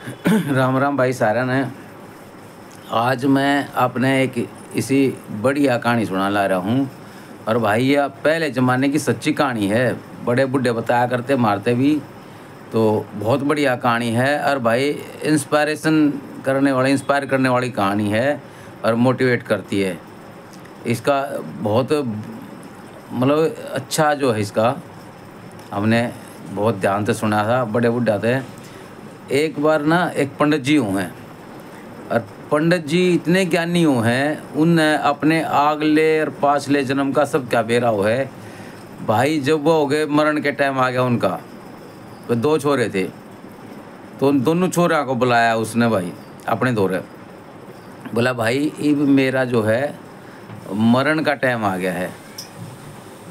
राम राम भाई सारा ने। आज मैं अपने एक इसी बढ़िया कहानी सुना ला रहा हूँ। और भाई यह पहले ज़माने की सच्ची कहानी है। बड़े बूढ़े बताया करते, मारते भी। तो बहुत बढ़िया कहानी है और भाई इंस्पायर करने वाली कहानी है और मोटिवेट करती है। इसका बहुत मतलब अच्छा जो है इसका, हमने बहुत ध्यान से सुना था। बड़े बूढ़े थे। एक बार ना एक पंडित जी हुए हैं और पंडित जी इतने ज्ञानी हुए हैं, उनने अपने आगले और पाछले जन्म का सब क्या बेरा हुआ है। भाई जब वो हो गए, मरण के टाइम आ गया उनका, तो दो छोरे थे। तो उन दोनों छोरा को बुलाया उसने भाई अपने दौरे। बोला भाई अब मेरा जो है मरण का टाइम आ गया है।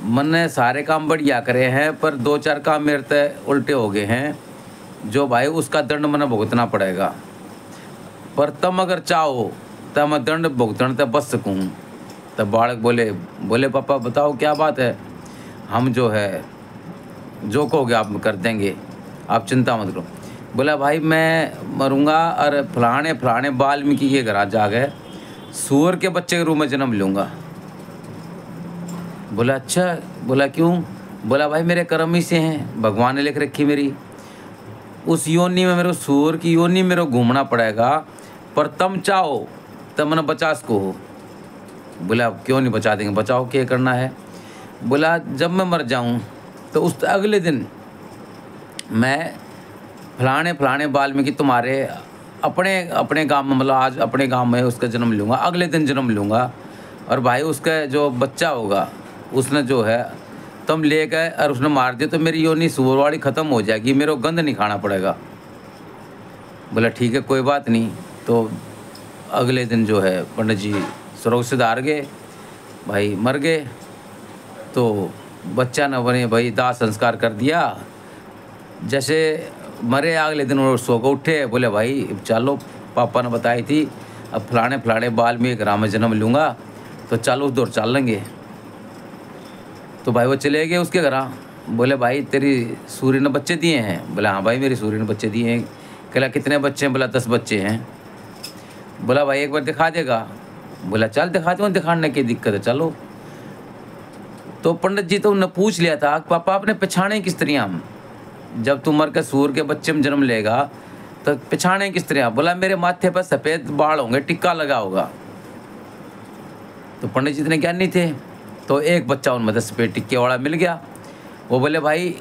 मैंने सारे काम बढ़िया करे हैं पर दो चार काम मेरे से उल्टे हो गए हैं, जो भाई उसका दंड मैंने भुगतना पड़ेगा। पर तुम अगर चाहो तो मैं दंड भुगतने से बच सकूँ। तब बालक बोले बोले पापा बताओ क्या बात है। हम जो है जो कहोगे आप कर देंगे, आप चिंता मत करो। बोला भाई मैं मरूंगा और फलाने फलाने वाल्मीकि के घर जा गए सूअर के बच्चे के रूप में जन्म लूँगा। बोला अच्छा। बोला क्यों। बोला भाई मेरे कर्म ही से हैं, भगवान ने लिख रखी मेरी। उस योनि में मेरे को सूअर की योनि मेरे को घूमना पड़ेगा, पर तुम चाहो तब मैंने बचा सको हो। बोला क्यों नहीं बचा देंगे, बचाओ क्या करना है। बोला जब मैं मर जाऊं तो उस अगले दिन मैं फलाने फलाने वाल्मीकि तुम्हारे अपने अपने गांव में, मतलब आज अपने गांव में उसका जन्म लूँगा, अगले दिन जन्म लूँगा। और भाई उसका जो बच्चा होगा उसने जो है तुम ले गए और उसने मार दिया तो मेरी योनि सूअर वाली ख़त्म हो जाएगी, मेरे को गंद नहीं खाना पड़ेगा। बोला ठीक है कोई बात नहीं। तो अगले दिन जो है पंडित जी स्वर्ग से धार गए, भाई मर गए। तो बच्चा न बने भाई दाह संस्कार कर दिया। जैसे मरे अगले दिन वो सो को उठे, बोले भाई चलो पापा ने बताई थी अब फलाने फलाने बाल में ग्राम में जन्म लूँगा, तो चलो उस दौर चल लेंगे। तो भाई वो चले गए उसके घर। बोले भाई तेरी सूर्य ने बच्चे दिए हैं। बोला हाँ भाई मेरी सूर्य ने बच्चे दिए हैं। कहला कितने बच्चे हैं। बोला 10 बच्चे हैं। बोला भाई एक बार दिखा देगा। बोला चल दिखाते हूँ, दिखाने की दिक्कत है चलो। तो पंडित जी तो उन्होंने पूछ लिया था पापा आपने पछाने किस तरह, जब तू मर के सूर के बच्चे में जन्म लेगा तो पछाने किस तरह। बोला मेरे माथे पर सफ़ेद बाल होंगे, टिक्का लगा होगा। तो पंडित जी इतने ज्ञानी थे, तो एक बच्चा उनमें 10 सफ़ेद टिक्के वाला मिल गया। वो बोले भाई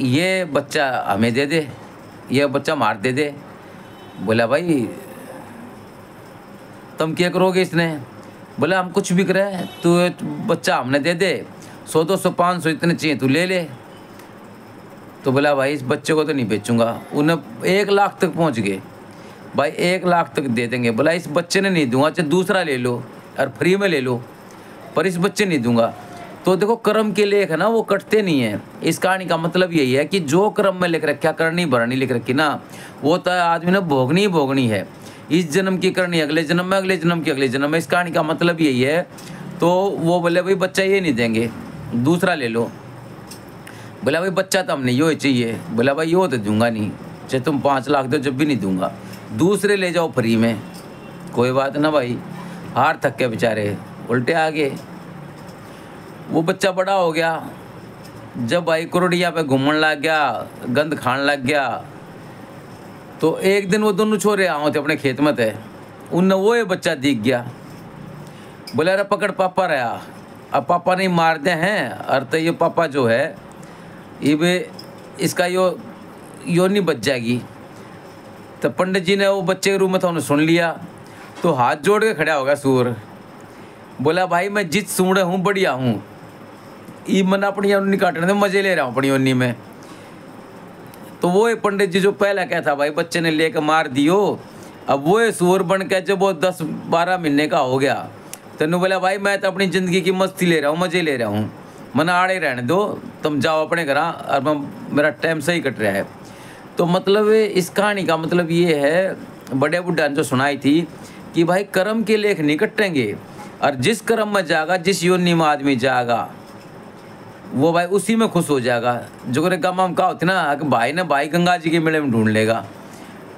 ये बच्चा हमें दे दे, ये बच्चा मार दे दे। बोला भाई तुम क्या करोगे इसने। बोला हम कुछ भी करें, तू बच्चा हमने दे दे, 100 200 500 इतने चाहिए तू ले ले। तो बोला भाई इस बच्चे को तो नहीं बेचूंगा। उन्हें 1 लाख तक पहुंच गए। भाई 1 लाख तक दे देंगे। बोला इस बच्चे ने नहीं दूंगा, चाहे दूसरा ले लो और फ्री में ले लो, पर इस बच्चे नहीं दूंगा। तो देखो कर्म के लेख है ना, वो कटते नहीं है। इस कहानी का मतलब यही है कि जो कर्म में लिख रखा, करनी भरनी लिख रखी ना, वो तो आदमी ने भोगनी ही भोगनी है। इस जन्म की करनी अगले जन्म में, अगले जन्म की अगले जन्म में। इस कहानी का मतलब यही है। तो वो बोले भाई बच्चा ये नहीं देंगे, दूसरा ले लो। बोला भाई बच्चा तो हमने यो चाहिए। बोला भाई यो तो दूंगा नहीं, चाहे तुम 5 लाख दो जब भी नहीं दूंगा, दूसरे ले जाओ फ्री में। कोई बात ना भाई, हार थक के बेचारे उल्टे आ गए। वो बच्चा बड़ा हो गया। जब भाई कुरडिया पे घूमने लग गया, गंद खाने लग गया, तो एक दिन वो दोनों छोरे आओ थे अपने खेत में थे, उनने वो ये बच्चा दिख गया। बोले अरे पकड़ पापा रहा। अब पापा नहीं मार दे हैं, और तो ये पापा जो है ये इसका योनि बच जाएगी। तो पंडित जी ने वो बच्चे के रूप में था, उन्हें सुन लिया, तो हाथ जोड़ के खड़ा हो गया सूर। बोला भाई मैं जित सूढ़ हूँ बढ़िया हूँ, ये मन अपनी योनि काटने में मजे ले रहा हूँ अपनी योनि में। तो वो पंडित जी जो पहला क्या था भाई बच्चे ने लेकर मार दियो, अब वो सूर बन के जब वो 10-12 महीने का हो गया, तो बोला भाई मैं तो अपनी ज़िंदगी की मस्ती ले रहा हूँ, मज़े ले रहा हूँ, मना आड़े रहने दो, तुम जाओ अपने घर, और मेरा टाइम सही कट रहा है। तो मतलब इस कहानी का मतलब ये है, बड़े बुढ़ा ने जो सुनाई थी कि भाई कर्म के लेख नहीं कटेंगे, और जिस कर्म में जाएगा, जिस योनि में आदमी जाएगा, वो भाई उसी में खुश हो जाएगा। जो करे गम हम का होती ना कि भाई ने भाई गंगा जी के मेले में ढूंढ लेगा।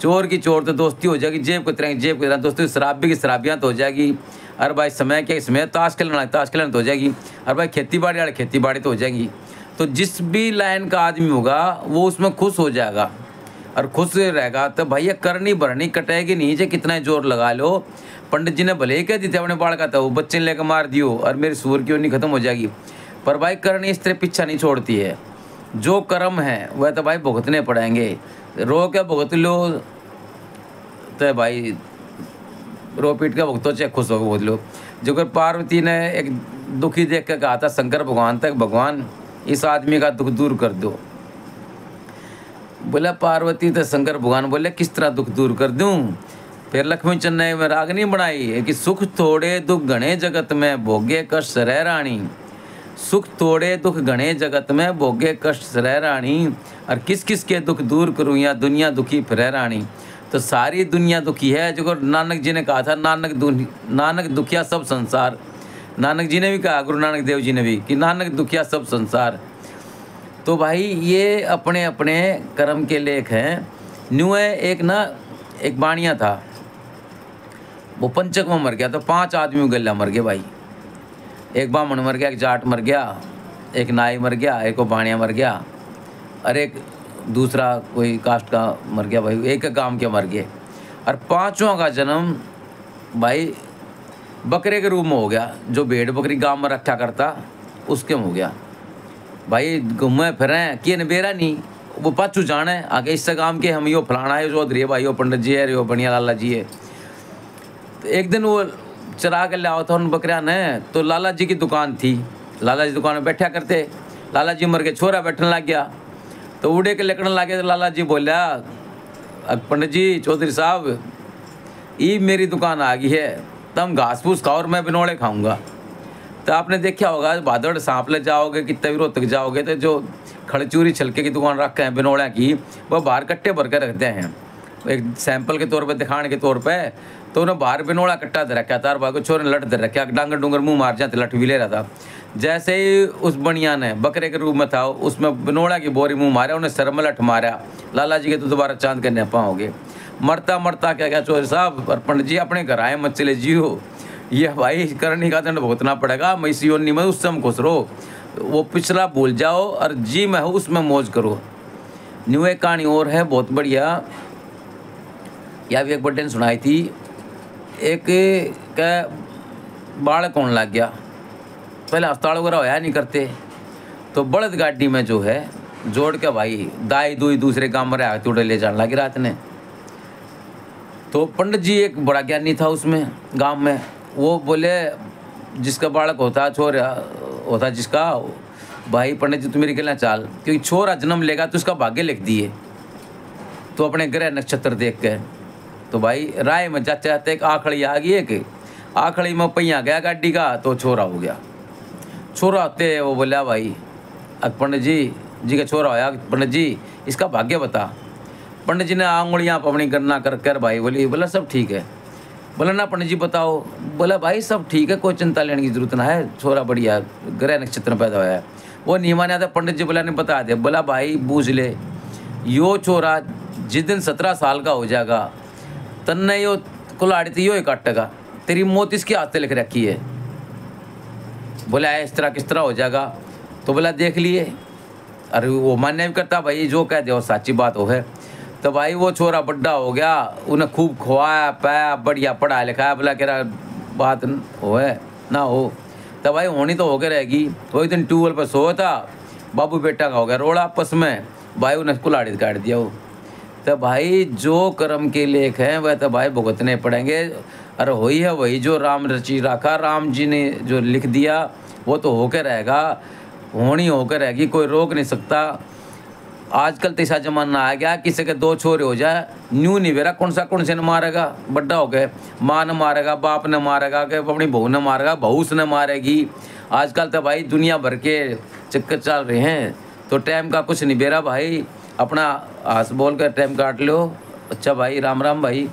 चोर की चोर तो दोस्ती हो जाएगी, जेब की तरह दोस्ती, शराबी की शराबियाँ तो हो जाएगी। अरे भाई समय क्या इसमें, ताश खेलना तो हो जाएगी। अरे भाई खेती बाड़ी वाले खेती बाड़ी तो हो जाएगी। तो जिस भी लाइन का आदमी होगा वो उसमें खुश हो जाएगा और खुश रहेगा। तो भैया करनी भरनी कटेगी नहीं, चाहे कितना ही जोर लगा लो। पंडित जी ने भले ही कह दी थी अपने बाढ़ का, था वो बच्चे ने लेकर मार दियो और मेरी सूर की नहीं खत्म हो जाएगी, पर भाई करनी इस तरह पीछा नहीं छोड़ती है। जो कर्म है वह तो भाई भुगतने पड़ेंगे। रो के भुगत लो तो भाई रो पीट के भुगतो, चाहे खुश होकर भुगत लो। जो कर पार्वती ने एक दुखी देख कर कहा था शंकर भगवान तक, भगवान इस आदमी का दुख दूर कर दो। बोला पार्वती तो शंकर भगवान बोले किस तरह दुख दूर कर दूं। फिर लक्ष्मी चन्नई में रागनी बनाई है कि सुख थोड़े दुख घने जगत में भोगे कष्ट रह रानी। सुख थोड़े दुख घने जगत में भोगे कष्ट रह रानी, और किस किस के दुख दूर करूँ या दुनिया दुखी फिर रानी। तो सारी दुनिया दुखी है। जो नानक जी ने कहा था, नानक दुखिया सब संसार। नानक जी ने भी कहा, गुरु नानक देव जी ने भी, कि नानक दुखिया सब संसार। तो भाई ये अपने अपने कर्म के लेख हैं। न्यू है एक बाणिया था, वो पंचक में मर गया। तो 5 आदमी गल्ला मर गए भाई। एक बामण मर गया, एक जाट मर गया, एक नाई मर गया, एक बाणिया मर गया, और एक दूसरा कोई कास्ट का मर गया भाई। एक गांव के मर गए, और 5वां का जन्म भाई बकरे के रूप में हो गया। जो भेड़ बकरी गांव में रखा करता उसके में हो गया भाई। घूमे फिरें कि नबेरा नहीं, वो पाचू जाने आगे इससे काम के हम यो फलाना है, चौधरी है भाई, यो पंडित जी है, यो बढ़िया लाला जी है। तो एक दिन वो चरा कर लिया था उन बकरिया ने। तो लाला जी की दुकान थी, लाला जी दुकान में बैठा करते। लाला जी मर के छोरा बैठने लग गया, तो उड़े के लकड़न लगे। तो लाला जी बोलिया, पंडित जी चौधरी साहब, ये मेरी दुकान आ गई है, तुम घास फूस खाओ और मैं बिनोड़े खाऊंगा। तो आपने देखा होगा भादड़ सांप ले जाओगे, कितने भी रोहतक जाओगे, तो जो खड़चूरी छिलके की दुकान रखे हैं बिनोड़ा की, वह बाहर कट्टे भर कर रखते हैं एक सैंपल के तौर पे, दिखाने के तौर पे। तो उन्हें बाहर बिनोड़ा कट्टा दे रखा था, और भाई को छोरे ने लट दे रखा, डांगर डूंगर मुँह मार जाते, लट भी ले रहा था। जैसे ही उस बनिया ने बकरे के रूप में था, उसमें बिनोड़ा की बोरी मुँह मारा, उन्हें सर में लट मारा। लाला जी के तो दोबारा चांद के नेपा हो गए। मरता मरता क्या क्या चौधरी साहब, और पंडित जी अपने घर आए मत चले जियो, ये भाई करनी का दंड भुगतना पड़ेगा। मैं इसी योनि में उससे हम खुश रहो, वो पिछला भूल जाओ और जी में हो उसमें मौज करो। न्यू एक कहानी और है बहुत बढ़िया, या भी एक बड्डे ने सुनाई थी। एक का बालक होने लग गया, पहले अस्पताल वगैरह होया नहीं करते, तो बड़द गाड़ी में जो है जोड़ के भाई दाई दुई दूसरे गाँव में रहा उड़े ले जाने लगी रात ने। तो पंडित जी एक बड़ा ज्ञानी था उसमें गांव में, वो बोले जिसका बालक होता छोरा होता जिसका, भाई पंडित जी तुम मेरी कहना चाल, क्योंकि छोरा जन्म लेगा तो उसका भाग्य लिख दिए। तो अपने ग्रह नक्षत्र देख के तो भाई राय में जाते जाते एक आखड़ी आ गई, एक आखड़ी में पहिया गया गाड़ी का, तो छोरा हो गया। छोरा होते वो बोला भाई पंडित जी का छोरा होया, पंडित जी इसका भाग्य बता। पंडित जी ने आंगुलियाँ अपनी गणना कर कर भाई बोला सब ठीक है। बोला ना पंडित जी बताओ। बोला भाई सब ठीक है, कोई चिंता लेने की जरूरत ना है, छोरा बढ़िया ग्रह नक्षत्र में पैदा हुआ है। वो नहीं माने आता, पंडित जी बोला नहीं बता दे। बोला भाई बूझ ले, यो छोरा जिस दिन 17 साल का हो जाएगा तन्ने यो कुल्हाड़ी थी यो ही काटेगा, तेरी मौत इसके हाथ से लिख रखी है। बोला इस तरह किस तरह हो जाएगा। तो बोला देख लिए, अरे वो मान्य भी करता भाई जो कह दे वो साची बात हो है। तो भाई वो छोरा बड्डा हो गया, उन्हें खूब खवाया पाया, बढ़िया पढ़ाया लिखाया। बोला कह रहा बात हो है ना हो, तो भाई होनी तो होकर रहेगी। वही दिन ट्यूबवेल पर सोया था, बाबू बेटा का हो गया रोड़ा आपस में, भाई उन्हें कुल्हाड़ी काट दिया वो। तो भाई जो कर्म के लेख हैं वह तो भाई भुगतने पड़ेंगे। अरे वही है वही जो राम रची रखा, राम जी ने जो लिख दिया वो तो होकर रहेगा, होनी होकर रहेगी, कोई रोक नहीं सकता। आजकल तो ऐसा जमाना आ गया, किसी के 2 छोरे हो जाए न्यू नहीं बेरा कौन से ने मारेगा, बड्डा हो गए माँ ने मारेगा, बाप ने मारेगा, कि अपनी बहू ने मारेगा, बहू ने मारेगी। आजकल तो भाई दुनिया भर के चक्कर चल रहे हैं, तो टाइम का कुछ नहीं बेरा भाई, अपना हंस बोल कर टाइम काट लो। अच्छा भाई, राम राम भाई।